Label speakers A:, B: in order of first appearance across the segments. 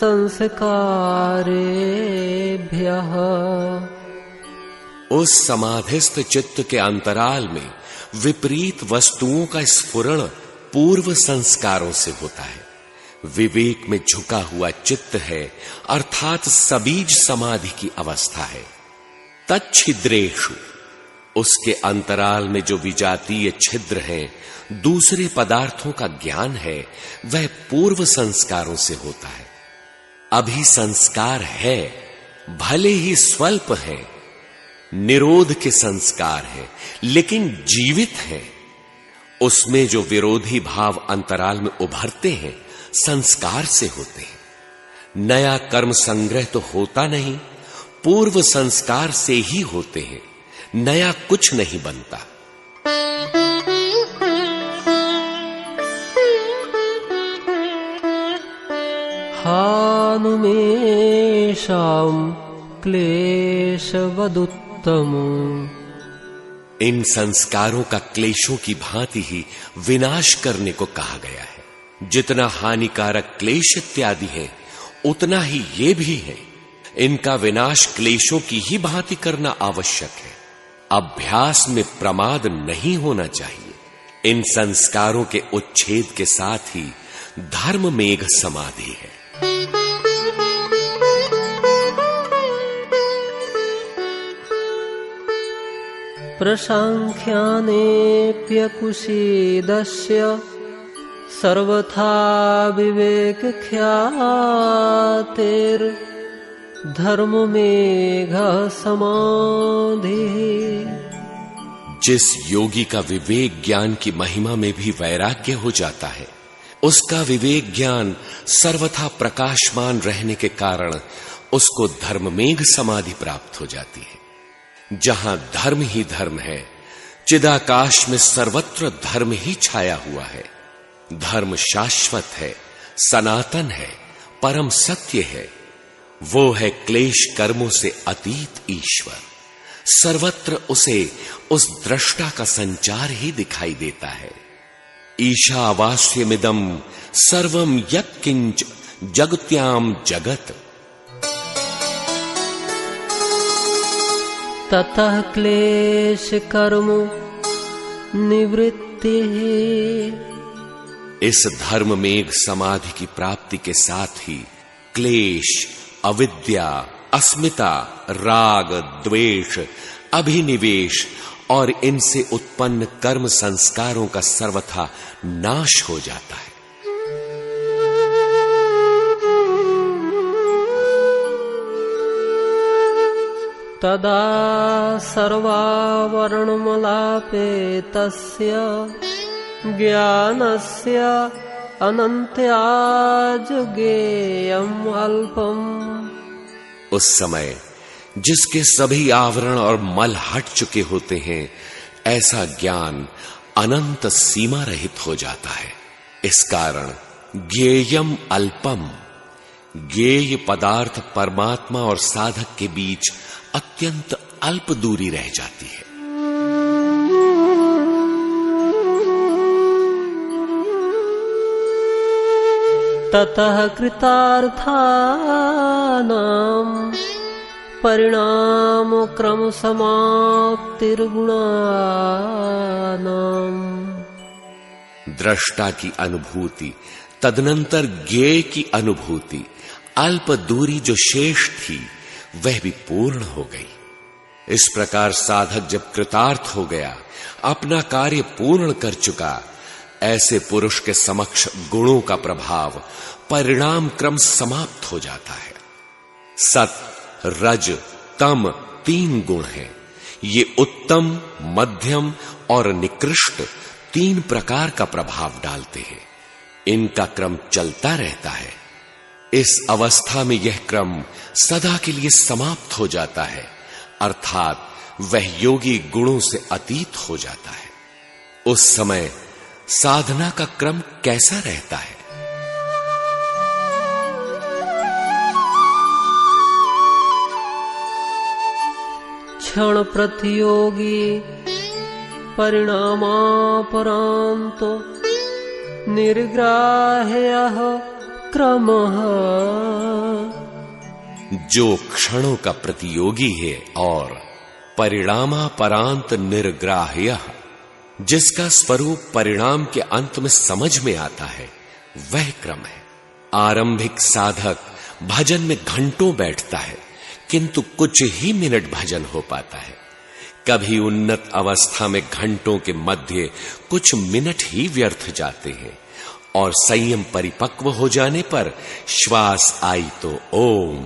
A: संस्कारेभ्यः।
B: उस समाधिस्थ चित्त के अंतराल में विपरीत वस्तुओं का स्फुरण पूर्व संस्कारों से होता है। विवेक में झुका हुआ चित्त है, अर्थात सबीज समाधि की अवस्था है। तच्छिद्रेषु, उसके अंतराल में जो विजातीय छिद्र हैं, दूसरे पदार्थों का ज्ञान है, वह पूर्व संस्कारों से होता है। अभी संस्कार है, भले ही स्वल्प है, निरोध के संस्कार है, लेकिन जीवित है। उसमें जो विरोधी भाव अंतराल में उभरते हैं, संस्कार से होते हैं। नया कर्म संग्रह तो होता नहीं, पूर्व संस्कार से ही होते हैं। नया कुछ नहीं बनता।
A: हानुमेषां क्लेशवदुत्तमम्।
B: इन संस्कारों का क्लेशों की भांति ही विनाश करने को कहा गया है। जितना हानिकारक क्लेश इत्यादि है, उतना ही ये भी है। इनका विनाश क्लेशों की ही भांति करना आवश्यक है। अभ्यास में प्रमाद नहीं होना चाहिए। इन संस्कारों के उच्छेद के साथ ही धर्म मेघ समाधि है।
A: प्रसांख्यानेऽप्यकुशीदस्य सर्वथा विवेकख्यातेर्धर्ममेघः समाधिः।
B: जिस योगी का विवेक ज्ञान की महिमा में भी वैराग्य हो जाता है, उसका विवेक ज्ञान सर्वथा प्रकाशमान रहने के कारण उसको धर्ममेघ समाधि प्राप्त हो जाती है। जहां धर्म ही धर्म है, चिदाकाश में सर्वत्र धर्म ही छाया हुआ है। धर्म शाश्वत है, सनातन है, परम सत्य है। वो है क्लेश कर्मों से अतीत ईश्वर। सर्वत्र उसे उस दृष्टा का संचार ही दिखाई देता है। ईशावास्यमिदं सर्वं यत्किंच जगत्याम जगत।
A: ततः क्लेश कर्म निवृत्तिः।
B: इस धर्म मेघ समाधि की प्राप्ति के साथ ही क्लेश, अविद्या, अस्मिता, राग, द्वेष, अभिनिवेश और इनसे उत्पन्न कर्म संस्कारों का सर्वथा नाश हो जाता है।
A: तदा सर्वावरणमलापेतस्य ज्ञानस्य अनन्त्याजुगेयम् अल्पम्।
B: उस समय जिसके सभी आवरण और मल हट चुके होते हैं, ऐसा ज्ञान अनंत सीमा रहित हो जाता है। इस कारण ज्ञेयम अल्पम, ज्ञेय पदार्थ परमात्मा और साधक के बीच अत्यंत अल्प दूरी रह जाती है।
A: ततः कृतार्थानां परिणाम क्रम समाप्तिर्गुणानां।
B: दृष्टा की अनुभूति, तदनंतर ज्ञेय की अनुभूति, अल्प दूरी जो शेष थी वह भी पूर्ण हो गई। इस प्रकार साधक जब कृतार्थ हो गया, अपना कार्य पूर्ण कर चुका, ऐसे पुरुष के समक्ष गुणों का प्रभाव, परिणाम क्रम समाप्त हो जाता है। सत, रज, तम 3 गुण हैं। ये उत्तम, मध्यम और निकृष्ट 3 प्रकार का प्रभाव डालते हैं। इनका क्रम चलता रहता है। इस अवस्था में यह क्रम सदा के लिए समाप्त हो जाता है, अर्थात वह योगी गुणों से अतीत हो जाता है। उस समय साधना का क्रम कैसा रहता है?
A: क्षण प्रतियोगी परिणामापरांतो निर्ग्राह्यः क्रमः।
B: जो क्षणों का प्रतियोगी है और परिणामापरांत निर्ग्राह्य, जिसका स्वरूप परिणाम के अंत में समझ में आता है, वह क्रम है। आरंभिक साधक भजन में घंटों बैठता है, किंतु कुछ ही मिनट भजन हो पाता है। कभी उन्नत अवस्था में घंटों के मध्य कुछ मिनट ही व्यर्थ जाते हैं, और संयम परिपक्व हो जाने पर श्वास आई तो ओम,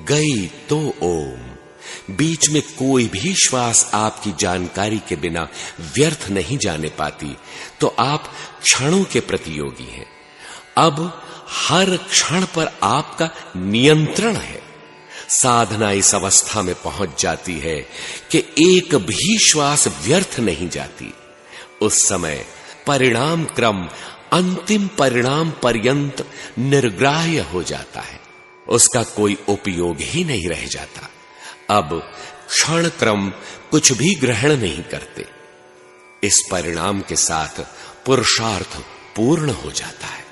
B: गई तो ओम। बीच में कोई भी श्वास आपकी जानकारी के बिना व्यर्थ नहीं जाने पाती, तो आप क्षणों के प्रतियोगी हैं। अब हर क्षण पर आपका नियंत्रण है। साधना इस अवस्था में पहुंच जाती है कि एक भी श्वास व्यर्थ नहीं जाती। उस समय परिणाम क्रम अंतिम परिणाम पर्यंत निर्ग्राह्य हो जाता है, उसका कोई उपयोग ही नहीं रह जाता। अब क्षण क्रम कुछ भी ग्रहण नहीं करते। इस परिणाम के साथ पुरुषार्थ पूर्ण हो जाता है।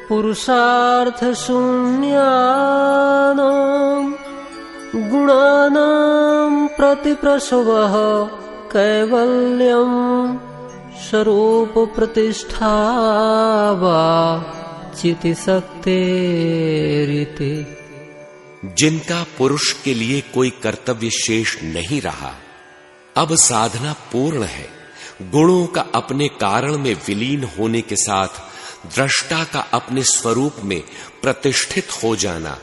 A: पुरुषार्थ शून्यानां गुणानां प्रतिप्रसवः कैवल्यं स्वरूप प्रतिष्ठा वा चिति शक्तेरिति।
B: जिनका पुरुष के लिए कोई कर्तव्य शेष नहीं रहा, अब साधना पूर्ण है। गुणों का अपने कारण में विलीन होने के साथ दृष्टा का अपने स्वरूप में प्रतिष्ठित हो जाना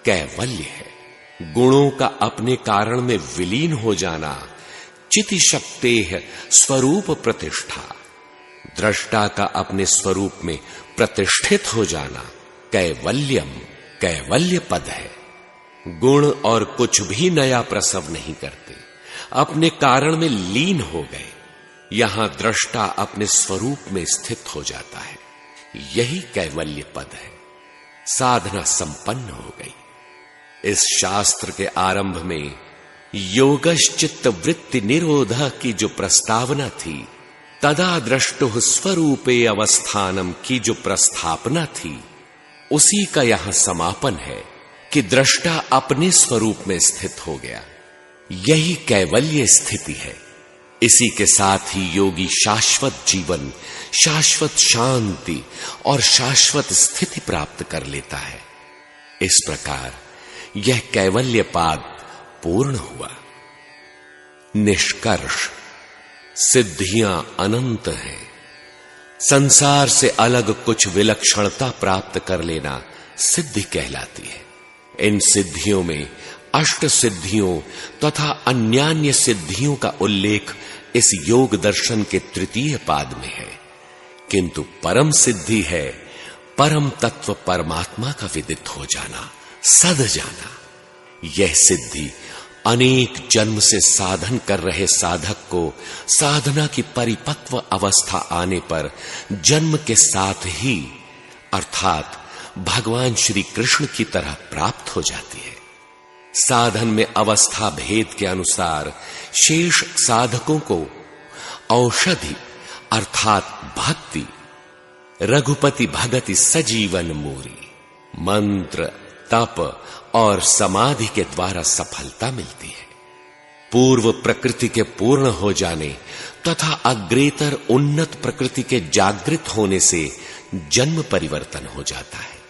B: कैवल्य है। गुणों का अपने कारण में विलीन हो जाना चिति शक्तेः स्वरूप प्रतिष्ठा। दृष्टा का अपने स्वरूप में प्रतिष्ठित हो जाना कैवल्यम, कैवल्य पद है। गुण और कुछ भी नया प्रसव नहीं करते, अपने कारण में लीन हो गए। यहां दृष्टा अपने स्वरूप में स्थित हो जाता है, यही कैवल्य पद है। साधना संपन्न हो गई। इस शास्त्र के आरंभ में योगश्चित्त वृत्ति निरोध की जो प्रस्तावना थी, तदा द्रष्टुः स्वरूपे अवस्थानम की जो प्रस्थापना थी, उसी का यहां समापन है कि दृष्टा अपने स्वरूप में स्थित हो गया। यही कैवल्य स्थिति है। इसी के साथ ही योगी शाश्वत जीवन, शाश्वत शांति और शाश्वत स्थिति प्राप्त कर लेता है। इस प्रकार यह कैवल्य पाद पूर्ण हुआ। निष्कर्ष, सिद्धियां अनंत हैं। संसार से अलग कुछ विलक्षणता प्राप्त कर लेना सिद्धि कहलाती है। इन सिद्धियों में अष्ट सिद्धियों तथा अन्यान्य सिद्धियों का उल्लेख इस योग दर्शन के तृतीय पाद में है, किंतु परम सिद्धि है परम तत्व परमात्मा का विदित हो जाना, सद जाना। यह सिद्धि अनेक जन्म से साधन कर रहे साधक को साधना की परिपक्व अवस्था आने पर जन्म के साथ ही अर्थात भगवान श्री कृष्ण की तरह प्राप्त हो जाती है। साधन में अवस्था भेद के अनुसार शेष साधकों को औषधि अर्थात भक्ति, रघुपति भगति सजीवन मूरी, मंत्र, तप और समाधि के द्वारा सफलता मिलती है। पूर्व प्रकृति के पूर्ण हो जाने तथा अग्रेतर उन्नत प्रकृति के जागृत होने से जन्म परिवर्तन हो जाता है।